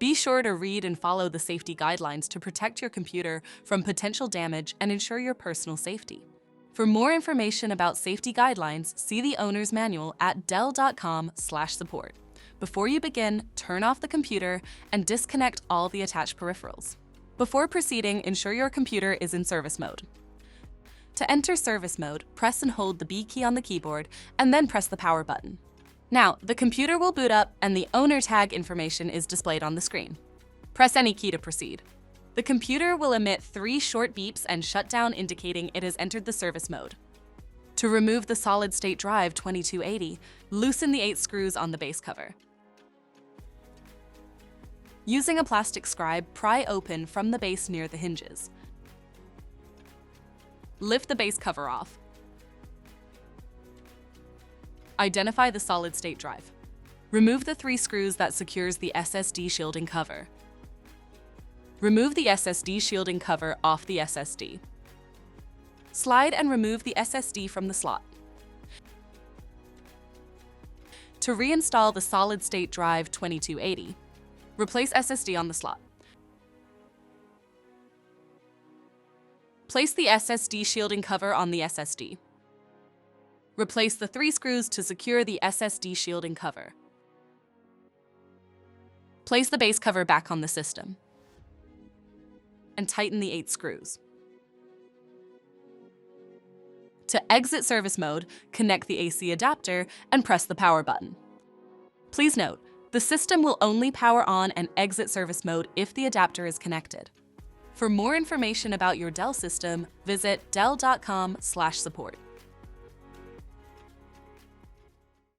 Be sure to read and follow the safety guidelines to protect your computer from potential damage and ensure your personal safety. For more information about safety guidelines, see the owner's manual at dell.com/support. Before you begin, turn off the computer and disconnect all the attached peripherals. Before proceeding, ensure your computer is in service mode. To enter service mode, press and hold the B key on the keyboard and then press the power button. Now, the computer will boot up and the owner tag information is displayed on the screen. Press any key to proceed. The computer will emit 3 short beeps and shut down, indicating it has entered the service mode. To remove the solid-state drive 2280, loosen the 8 screws on the base cover. Using a plastic scribe, pry open from the base near the hinges. Lift the base cover off. Identify the solid-state drive. Remove the 3 screws that secures the SSD shielding cover. Remove the SSD shielding cover off the SSD. Slide and remove the SSD from the slot. To reinstall the solid-state drive 2280, replace SSD on the slot. Place the SSD shielding cover on the SSD. Replace the 3 screws to secure the SSD shielding cover. Place the base cover back on the system and tighten the 8 screws. To exit service mode, connect the AC adapter and press the power button. Please note, the system will only power on and exit service mode if the adapter is connected. For more information about your Dell system, visit dell.com/support.